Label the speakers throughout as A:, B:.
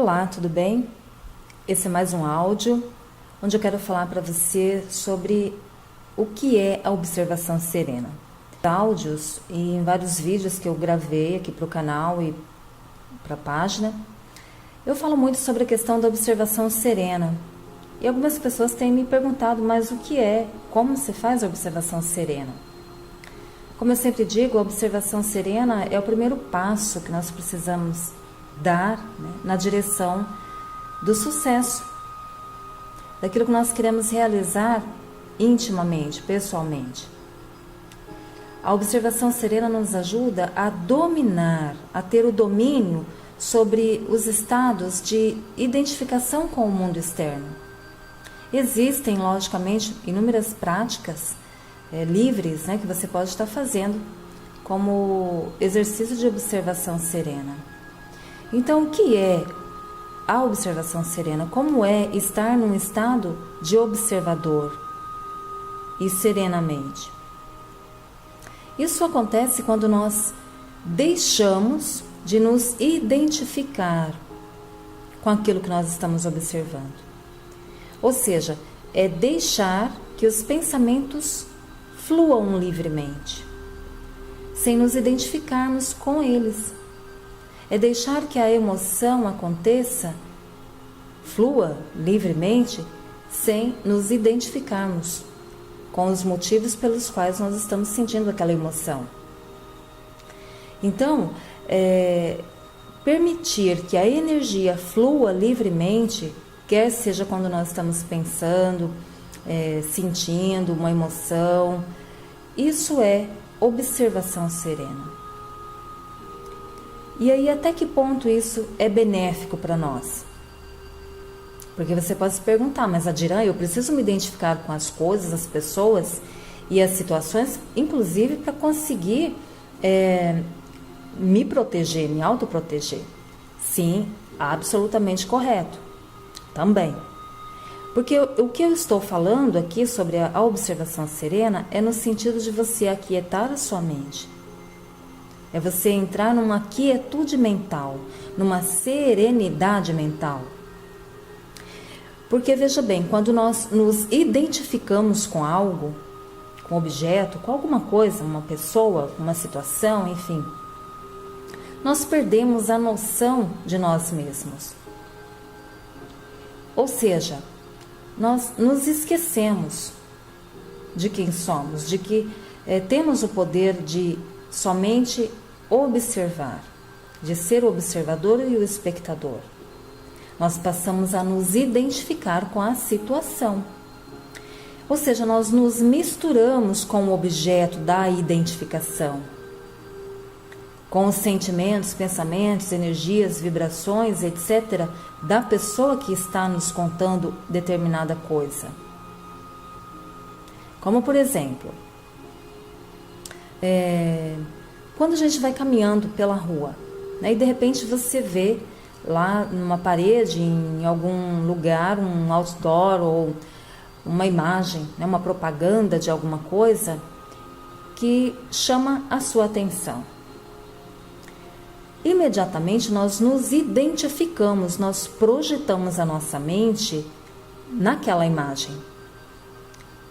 A: Olá, tudo bem? Esse é mais um áudio onde eu quero falar para você sobre o que é a observação serena. Áudios e em vários vídeos que eu gravei aqui para o canal e para a página, eu falo muito sobre a questão da observação serena. E algumas pessoas têm me perguntado, mas o que é? Como se faz a observação serena? Como eu sempre digo, a observação serena é o primeiro passo que nós precisamos dar, na direção do sucesso, daquilo que nós queremos realizar intimamente, pessoalmente. A observação serena nos ajuda a dominar, a ter o domínio sobre os estados de identificação com o mundo externo. Existem, logicamente, inúmeras práticas livres, que você pode estar fazendo como exercício de observação serena. Então, o que é a observação serena? Como é estar num estado de observador e serenamente? Isso acontece quando nós deixamos de nos identificar com aquilo que nós estamos observando. Ou seja, é deixar que os pensamentos fluam livremente, sem nos identificarmos com eles. É deixar que a emoção aconteça, flua livremente, sem nos identificarmos com os motivos pelos quais nós estamos sentindo aquela emoção. Então, permitir que a energia flua livremente, quer seja quando nós estamos pensando, sentindo uma emoção, isso é observação serena. E aí, até que ponto isso é benéfico para nós? Porque você pode se perguntar, mas Adiran, eu preciso me identificar com as coisas, as pessoas e as situações, inclusive para conseguir me proteger, me autoproteger. Sim, absolutamente correto. Também. Porque o que eu estou falando aqui sobre a observação serena é no sentido de você aquietar a sua mente. É você entrar numa quietude mental, numa serenidade mental. Porque, veja bem, quando nós nos identificamos com algo, com um objeto, com alguma coisa, uma pessoa, uma situação, enfim, nós perdemos a noção de nós mesmos. Ou seja, nós nos esquecemos de quem somos, de que temos o poder de somente observar, de ser o observador e o espectador. Nós passamos a nos identificar com a situação. Ou seja, nós nos misturamos com o objeto da identificação, com os sentimentos, pensamentos, energias, vibrações, etc., da pessoa que está nos contando determinada coisa. Como, por exemplo, quando a gente vai caminhando pela rua, e de repente você vê lá numa parede, em algum lugar, um outdoor ou uma imagem, uma propaganda de alguma coisa que chama a sua atenção. Imediatamente nós nos identificamos, nós projetamos a nossa mente naquela imagem.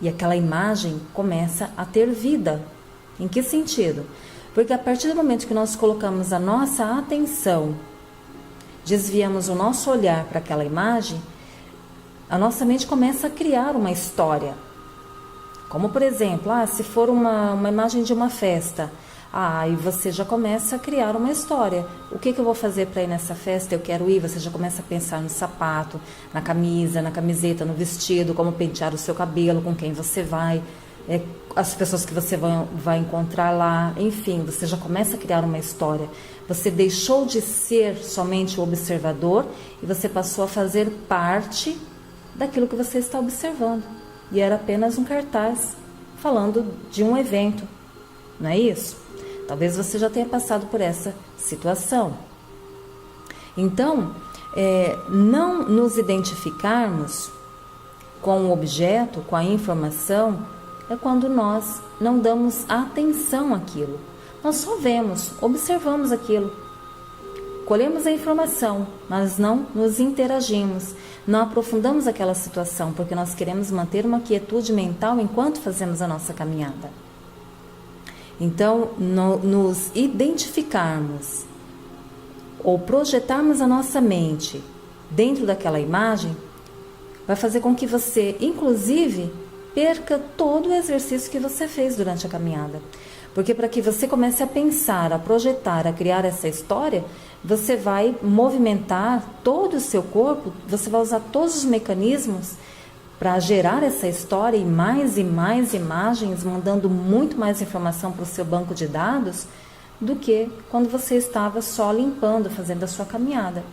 A: E aquela imagem começa a ter vida. Em que sentido? Porque a partir do momento que nós colocamos a nossa atenção, desviamos o nosso olhar para aquela imagem, a nossa mente começa a criar uma história. Como, por exemplo, se for uma imagem de uma festa, e você já começa a criar uma história. O que eu vou fazer para ir nessa festa? Eu quero ir. Você já começa a pensar no sapato, na camisa, na camiseta, no vestido, como pentear o seu cabelo, com quem você vai, as pessoas que você vai encontrar lá. Enfim, você já começa a criar uma história. Você deixou de ser somente o observador e você passou a fazer parte daquilo que você está observando. E era apenas um cartaz falando de um evento. Não é isso? Talvez você já tenha passado por essa situação. Então, não nos identificarmos com o objeto, com a informação, é quando nós não damos atenção àquilo. Nós só vemos, observamos aquilo colhemos a informação, mas não nos interagimos, não aprofundamos aquela situação, porque nós queremos manter uma quietude mental enquanto fazemos a nossa caminhada. Então, nos identificarmos ou projetarmos a nossa mente dentro daquela imagem, vai fazer com que você, inclusive, perca todo o exercício que você fez durante a caminhada. Porque para que você comece a pensar, a projetar, a criar essa história, você vai movimentar todo o seu corpo, você vai usar todos os mecanismos para gerar essa história e mais imagens, mandando muito mais informação para o seu banco de dados do que quando você estava só limpando, fazendo a sua caminhada.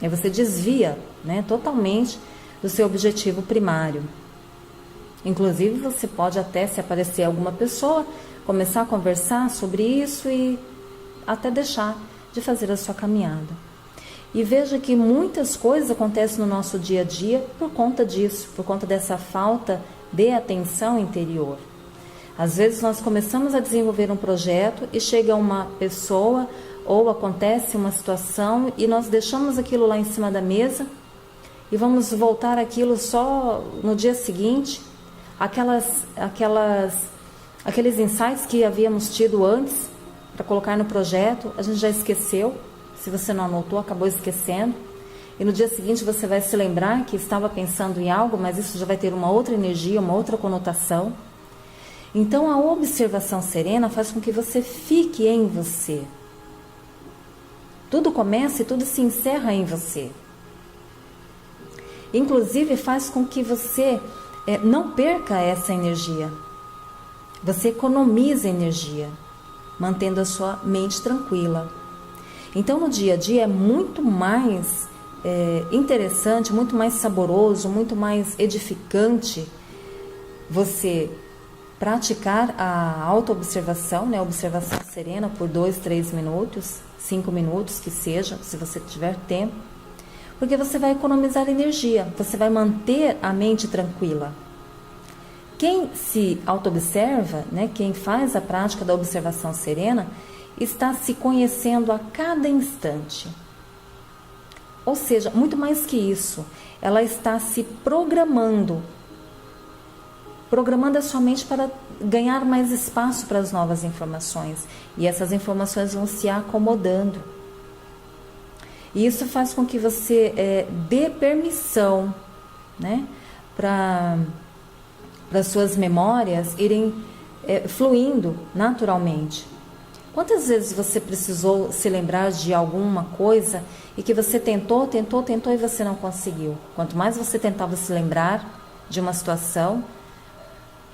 A: Aí você desvia, né, totalmente do seu objetivo primário. Inclusive, você pode até, se aparecer alguma pessoa, começar a conversar sobre isso e até deixar de fazer a sua caminhada. E veja que muitas coisas acontecem no nosso dia a dia por conta disso, por conta dessa falta de atenção interior. Às vezes nós começamos a desenvolver um projeto e chega uma pessoa ou acontece uma situação e nós deixamos aquilo lá em cima da mesa e vamos voltar aquilo só no dia seguinte. Aqueles insights que havíamos tido antes para colocar no projeto, a gente já esqueceu. Se você não anotou, acabou esquecendo. E no dia seguinte você vai se lembrar que estava pensando em algo, mas isso já vai ter uma outra energia, uma outra conotação. Então a observação serena faz com que você fique em você. Tudo começa e tudo se encerra em você. Inclusive faz com que você não perca essa energia. Você economiza energia, mantendo a sua mente tranquila. Então, no dia a dia é muito mais interessante, muito mais saboroso, muito mais edificante você praticar a autoobservação, né? A observação serena por 2, 3 minutos, 5 minutos que seja, se você tiver tempo, porque você vai economizar energia, você vai manter a mente tranquila. Quem se autoobserva, né, quem faz a prática da observação serena, está se conhecendo a cada instante. Ou seja, muito mais que isso, ela está se programando a sua mente para ganhar mais espaço para as novas informações. E essas informações vão se acomodando. E isso faz com que você dê permissão, né, para as suas memórias irem fluindo naturalmente. Quantas vezes você precisou se lembrar de alguma coisa e que você tentou e você não conseguiu? Quanto mais você tentava se lembrar de uma situação,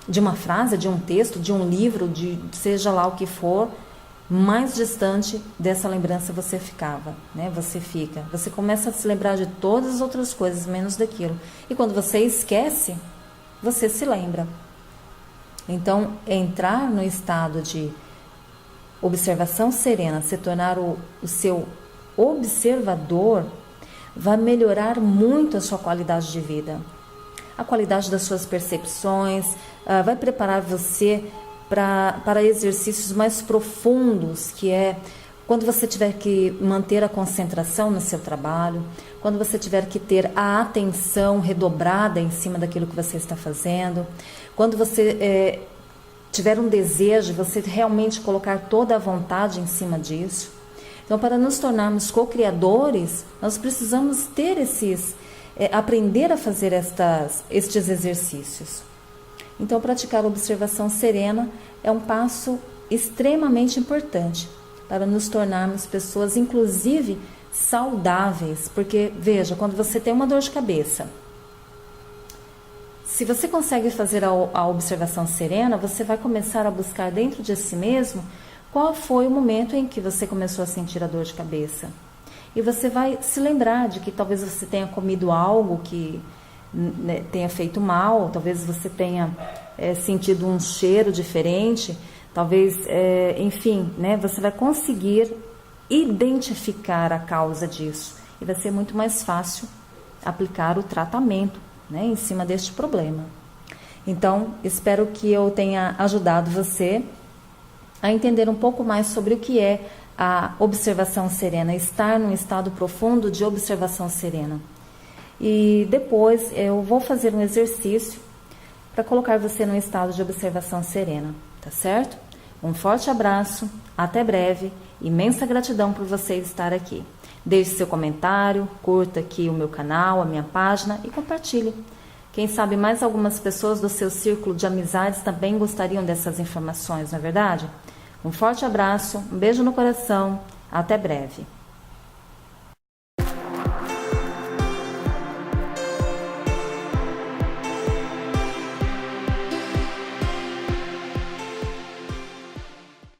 A: de uma frase, de um texto, de um livro, de seja lá o que for, mais distante dessa lembrança você ficava, né? Você começa a se lembrar de todas as outras coisas, menos daquilo. E quando você esquece, você se lembra. Então, entrar no estado de observação serena, se tornar o seu observador, vai melhorar muito a sua qualidade de vida, a qualidade das suas percepções, vai preparar você para exercícios mais profundos, que é quando você tiver que manter a concentração no seu trabalho, quando você tiver que ter a atenção redobrada em cima daquilo que você está fazendo, quando você tiver um desejo, você realmente colocar toda a vontade em cima disso. Então, para nos tornarmos co-criadores, nós precisamos ter aprender a fazer estes exercícios. Então, praticar a observação serena é um passo extremamente importante para nos tornarmos pessoas, inclusive, saudáveis. Porque, veja, quando você tem uma dor de cabeça, se você consegue fazer a observação serena, você vai começar a buscar dentro de si mesmo qual foi o momento em que você começou a sentir a dor de cabeça. E você vai se lembrar de que talvez você tenha comido algo que tenha feito mal, talvez você tenha sentido um cheiro diferente, talvez, enfim, né, você vai conseguir identificar a causa disso e vai ser muito mais fácil aplicar o tratamento, né, em cima deste problema. Então, espero que eu tenha ajudado você a entender um pouco mais sobre o que é a observação serena, estar num estado profundo de observação serena. E depois eu vou fazer um exercício para colocar você num estado de observação serena, tá certo? Um forte abraço, até breve, imensa gratidão por você estar aqui. Deixe seu comentário, curta aqui o meu canal, a minha página e compartilhe. Quem sabe mais algumas pessoas do seu círculo de amizades também gostariam dessas informações, não é verdade? Um forte abraço, um beijo no coração, até breve.